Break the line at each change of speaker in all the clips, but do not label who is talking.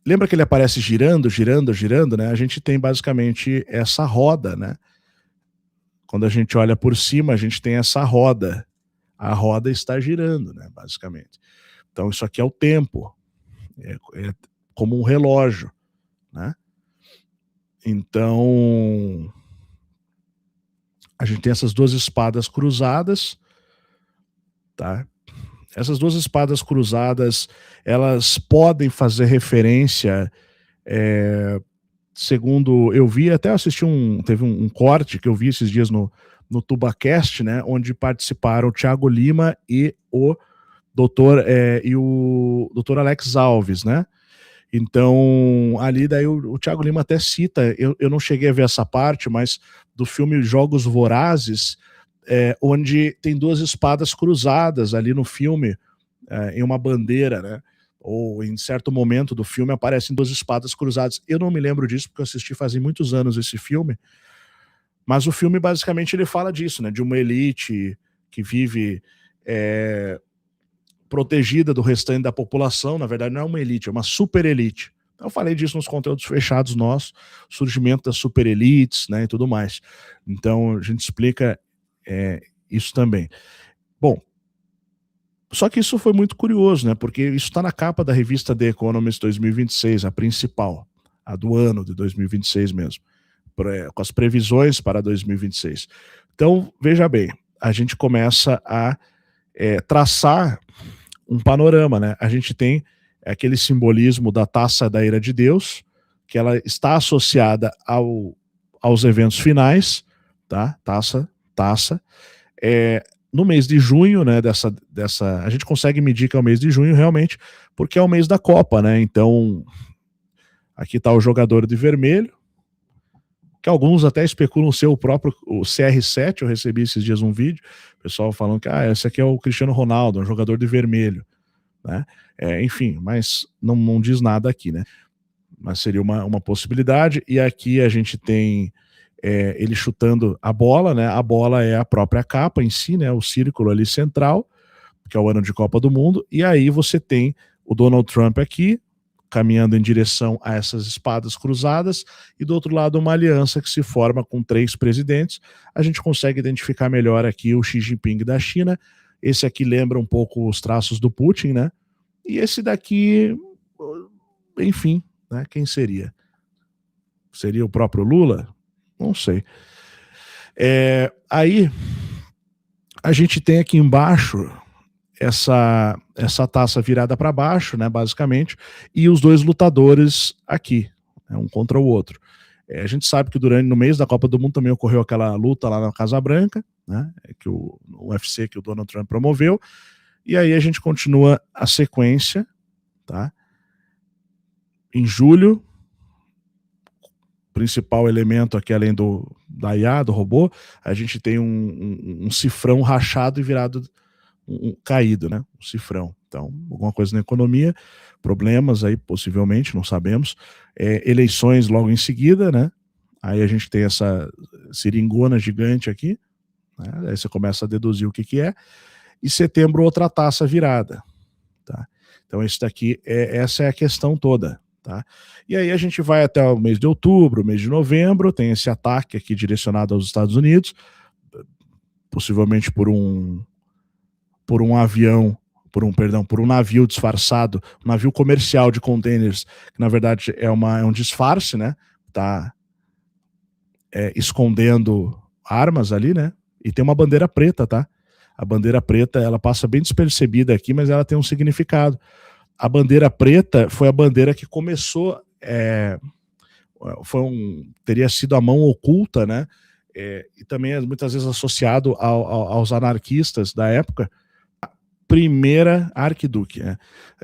lembra que ele aparece girando, girando, girando, né? A gente tem basicamente essa roda, né? Quando a gente olha por cima, a gente tem essa roda. A roda está girando, né? Basicamente. Então, isso aqui é o tempo. É como um relógio, né? Então, a gente tem essas duas espadas cruzadas, tá? Essas duas espadas cruzadas, elas podem fazer referência, segundo eu vi, até assisti teve um corte que eu vi esses dias no TubaCast, né, onde participaram o Thiago Lima e o doutor Alex Alves, né? Então, ali daí o Thiago Lima até cita, eu não cheguei a ver essa parte, mas do filme Jogos Vorazes, onde tem duas espadas cruzadas ali no filme, em uma bandeira, né? Ou em certo momento do filme aparecem duas espadas cruzadas. Eu não me lembro disso porque eu assisti faz muitos anos esse filme, mas o filme basicamente ele fala disso, né? De uma elite que vive protegida do restante da população. Na verdade não é uma elite, é uma super elite. Eu falei disso nos conteúdos fechados nossos, surgimento das super elites, né, e tudo mais. Então a gente explica isso também. Bom, só que isso foi muito curioso, né, porque isso está na capa da revista The Economist 2026, a principal, a do ano de 2026 mesmo, com as previsões para 2026. Então, veja bem, a gente começa a traçar um panorama, né? A gente tem aquele simbolismo da taça da ira de Deus, que ela está associada aos eventos finais, tá? Taça. No mês de junho, né? A gente consegue medir que é o mês de junho realmente, porque é o mês da Copa, né? Então, aqui está o jogador de vermelho, que alguns até especulam ser o próprio o CR7. Eu recebi esses dias um vídeo, o pessoal falando que esse aqui é o Cristiano Ronaldo, um jogador de vermelho, né? Enfim, mas não diz nada aqui, né? Mas seria uma possibilidade. E aqui a gente tem ele chutando a bola, né? A bola é a própria capa em si, né? O círculo ali central, que é o ano de Copa do Mundo. E aí você tem o Donald Trump aqui, caminhando em direção a essas espadas cruzadas, e do outro lado uma aliança que se forma com 3 presidentes. A gente consegue identificar melhor aqui o Xi Jinping da China. Esse aqui lembra um pouco os traços do Putin, né? E esse daqui, enfim, né? Quem seria? Seria o próprio Lula? Não sei. Aí a gente tem aqui embaixo essa taça virada para baixo, né, basicamente, e os dois lutadores aqui, né, um contra o outro. A gente sabe que no mês da Copa do Mundo também ocorreu aquela luta lá na Casa Branca, né, que o UFC que o Donald Trump promoveu, e aí a gente continua a sequência, tá? Em julho, principal elemento aqui além da IA, do robô, a gente tem um cifrão rachado e virado caído, né? Um cifrão. Então, alguma coisa na economia, problemas aí, possivelmente, não sabemos. Eleições logo em seguida, né? Aí a gente tem essa seringona gigante aqui, né? Aí você começa a deduzir o que é. E setembro, outra taça virada, tá? Então, isso daqui, essa é a questão toda, tá? E aí a gente vai até o mês de outubro, mês de novembro, tem esse ataque aqui direcionado aos Estados Unidos, possivelmente por um avião, por um navio disfarçado, um navio comercial de containers, que na verdade é um disfarce, né? Tá escondendo armas ali, né? E tem uma bandeira preta, tá? A bandeira preta, ela passa bem despercebida aqui, mas ela tem um significado. A bandeira preta foi a bandeira que começou, teria sido a mão oculta, né? E também é muitas vezes associado aos anarquistas da época, primeira arquiduque.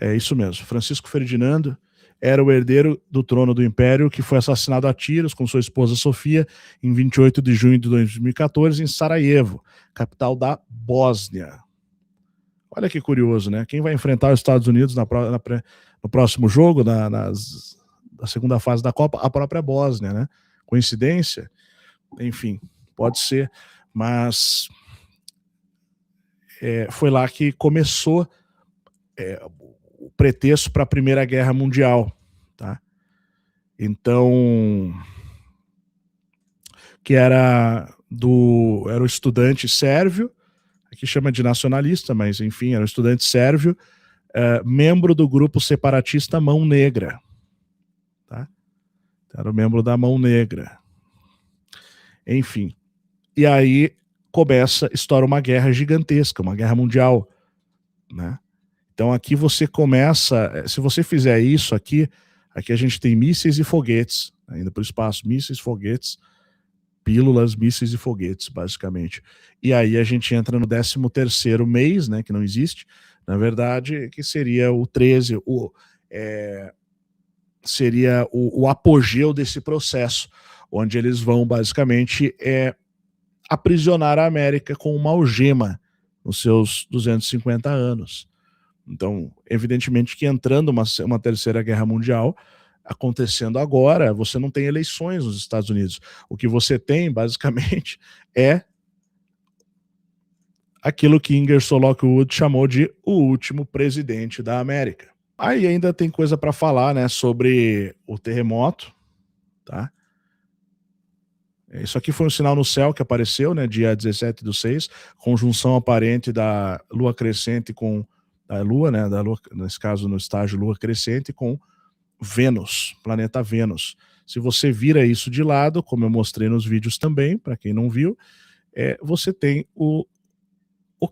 É isso mesmo. Francisco Ferdinando era o herdeiro do trono do Império, que foi assassinado a tiros com sua esposa Sofia em 28 de junho de 2014 em Sarajevo, capital da Bósnia. Olha que curioso, né? Quem vai enfrentar os Estados Unidos no próximo jogo, na segunda fase da Copa? A própria Bósnia, né? Coincidência? Enfim, pode ser, mas foi lá que começou o pretexto para a Primeira Guerra Mundial, tá? Então, que era o estudante sérvio, aqui chama de nacionalista, mas enfim, era um estudante sérvio, membro do grupo separatista Mão Negra, tá? Era o membro da Mão Negra. Enfim, e aí estoura uma guerra gigantesca, uma guerra mundial, né? Então aqui você começa, se você fizer isso aqui a gente tem mísseis e foguetes, ainda para o espaço, mísseis, foguetes, pílulas, mísseis e foguetes, basicamente. E aí a gente entra no 13º mês, né, que não existe, na verdade, que seria o 13, seria o apogeu desse processo, onde eles vão basicamente aprisionar a América com uma algema nos seus 250 anos. Então, evidentemente que entrando uma terceira guerra mundial, acontecendo agora, você não tem eleições nos Estados Unidos. O que você tem, basicamente, é aquilo que Ingersoll Lockwood chamou de o último presidente da América. Aí ainda tem coisa para falar, né, sobre o terremoto, tá? Isso aqui foi um sinal no céu que apareceu, né, dia 17/6, conjunção aparente da lua crescente com a lua, né, da lua, nesse caso no estágio lua crescente, com Vênus, planeta Vênus. Se você vira isso de lado, como eu mostrei nos vídeos também, para quem não viu, você tem o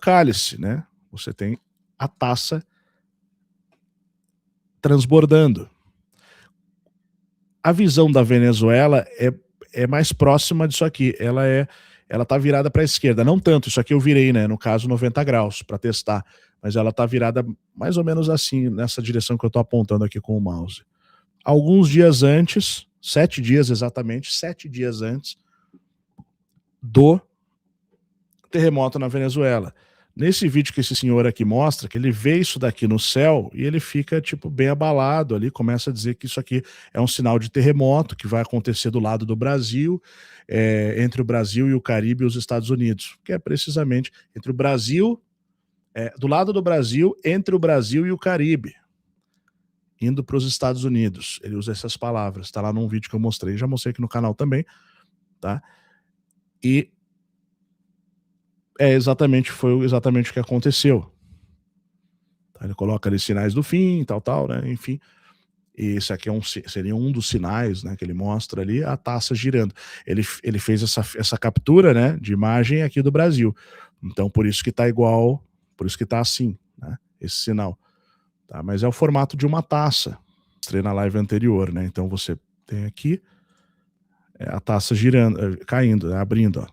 cálice, né? Você tem a taça transbordando. A visão da Venezuela é mais próxima disso aqui. Ela tá virada para a esquerda, não tanto. Isso aqui eu virei, né? No caso 90 graus para testar, mas ela tá virada mais ou menos assim, nessa direção que eu tô apontando aqui com o mouse. Alguns dias antes, 7 dias exatamente, 7 dias antes do terremoto na Venezuela. Nesse vídeo que esse senhor aqui mostra, que ele vê isso daqui no céu e ele fica, tipo, bem abalado ali, começa a dizer que isso aqui é um sinal de terremoto que vai acontecer do lado do Brasil, entre o Brasil e o Caribe e os Estados Unidos, que é precisamente entre o Brasil, do lado do Brasil, entre o Brasil e o Caribe, indo para os Estados Unidos. Ele usa essas palavras, tá lá num vídeo que eu mostrei, já mostrei aqui no canal também, tá? E foi exatamente o que aconteceu. Ele coloca ali sinais do fim, tal, né? Enfim. E esse aqui seria um dos sinais, né, que ele mostra ali, a taça girando. Ele fez essa captura, né, de imagem aqui do Brasil. Então, por isso que tá igual, por isso que tá assim, né, esse sinal. Tá? Mas é o formato de uma taça. Mostrei na live anterior, né? Então você tem aqui a taça girando, caindo, né, abrindo, ó.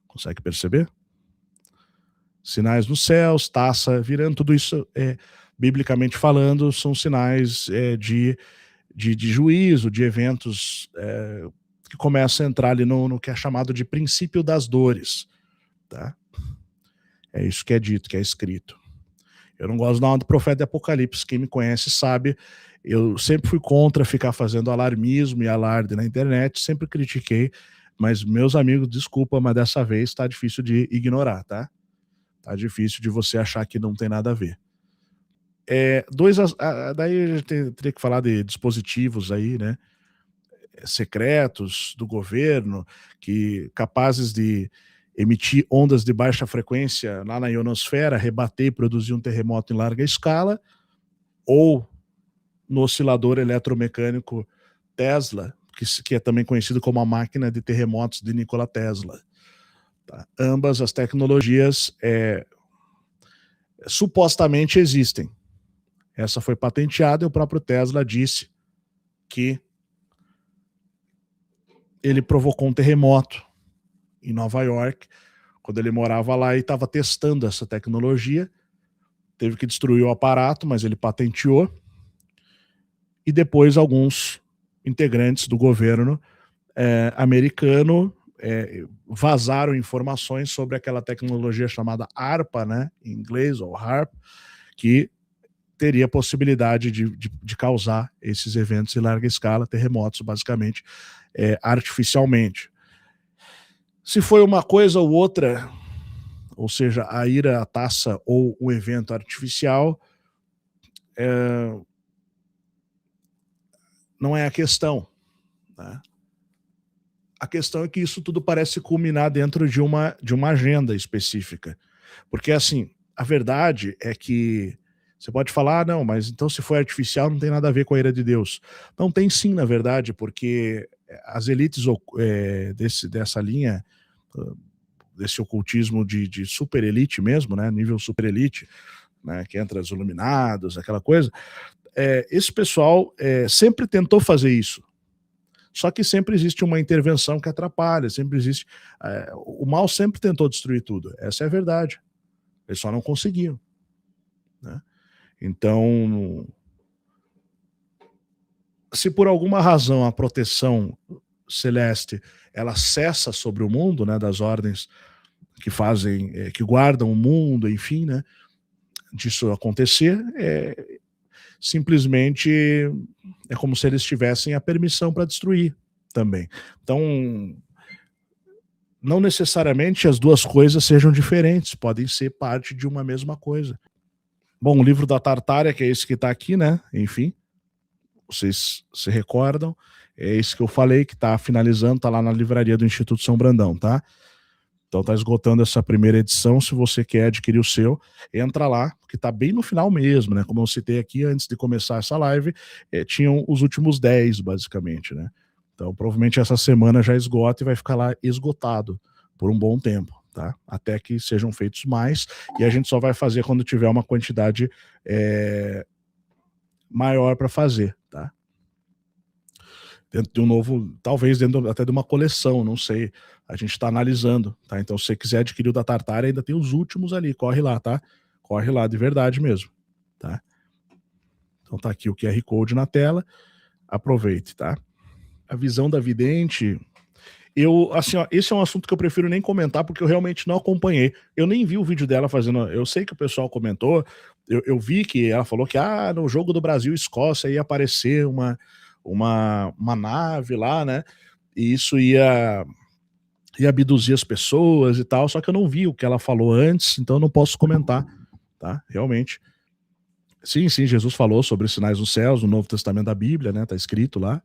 Consegue perceber? Sinais nos céus, taça virando, tudo isso, biblicamente falando, são sinais de juízo, de eventos que começam a entrar ali no que é chamado de princípio das dores. Tá? É isso que é dito, que é escrito. Eu não gosto não do profeta de Apocalipse, quem me conhece sabe, eu sempre fui contra ficar fazendo alarmismo e alarde na internet, sempre critiquei, mas meus amigos, desculpa, mas dessa vez tá difícil de ignorar, tá? Tá difícil de você achar que não tem nada a ver. Daí a gente teria que falar de dispositivos aí, né, secretos do governo, que capazes de emitir ondas de baixa frequência lá na ionosfera, rebater e produzir um terremoto em larga escala, ou no oscilador eletromecânico Tesla, que é também conhecido como a máquina de terremotos de Nikola Tesla. Tá? Ambas as tecnologias supostamente existem. Essa foi patenteada e o próprio Tesla disse que ele provocou um terremoto em Nova York, quando ele morava lá e estava testando essa tecnologia. Teve que destruir o aparato, mas ele patenteou. E depois alguns integrantes do governo americano vazaram informações sobre aquela tecnologia chamada ARPA, né, em inglês, ou HARP, que teria possibilidade de causar esses eventos em larga escala, terremotos, basicamente, artificialmente. Se foi uma coisa ou outra, ou seja, a ira, a taça ou o evento artificial, não é a questão, né? A questão é que isso tudo parece culminar dentro de uma agenda específica. Porque, assim, a verdade é que você pode falar: "Ah, não, mas então se foi artificial não tem nada a ver com a ira de Deus". Não, tem sim, na verdade, porque as elites dessa linha, hã, desse ocultismo de super elite mesmo, né, nível super elite, né, que entra os iluminados, aquela coisa, esse pessoal, sempre tentou fazer isso. Só que sempre existe uma intervenção que atrapalha, sempre existe. O mal sempre tentou destruir tudo, essa é a verdade. Eles só não conseguiam, né? Então, se por alguma razão a proteção celeste ela cessa sobre o mundo, né, das ordens que fazem, que guardam o mundo, enfim, né, disso acontecer, simplesmente é como se eles tivessem a permissão para destruir também. Então, não necessariamente as duas coisas sejam diferentes, podem ser parte de uma mesma coisa. Bom, o livro da Tartária, que é esse que está aqui, né? Enfim, vocês se recordam, é esse que eu falei, que está finalizando, está lá na livraria do Instituto São Brandão, tá? Então está esgotando essa primeira edição. Se você quer adquirir o seu, entra lá, que está bem no final mesmo, né? Como eu citei aqui antes de começar essa live, tinham os últimos 10, basicamente, né? Então provavelmente essa semana já esgota e vai ficar lá esgotado por um bom tempo, tá? Até que sejam feitos mais, e a gente só vai fazer quando tiver uma quantidade maior para fazer, tá? Dentro de um novo, talvez dentro até de uma coleção, não sei. A gente está analisando, tá? Então, se você quiser adquirir o da Tartária, ainda tem os últimos ali, corre lá, tá? Corre lá, de verdade mesmo, tá? Então tá aqui o QR Code na tela, aproveite, tá? A visão da vidente, assim, ó, esse é um assunto que eu prefiro nem comentar, porque eu realmente não acompanhei. Eu nem vi o vídeo dela fazendo, eu sei que o pessoal comentou, eu vi que ela falou que, no jogo do Brasil-Escócia ia aparecer uma nave lá, né? E isso ia abduzir as pessoas e tal, só que eu não vi o que ela falou antes, então eu não posso comentar, tá? Realmente. Sim, sim, Jesus falou sobre os sinais dos céus, no Novo Testamento da Bíblia, né? Tá escrito lá.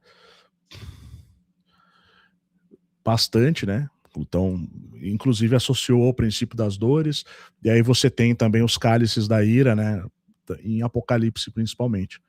Bastante, né? Então, inclusive associou ao princípio das dores, e aí você tem também os cálices da ira, né? Em Apocalipse, principalmente.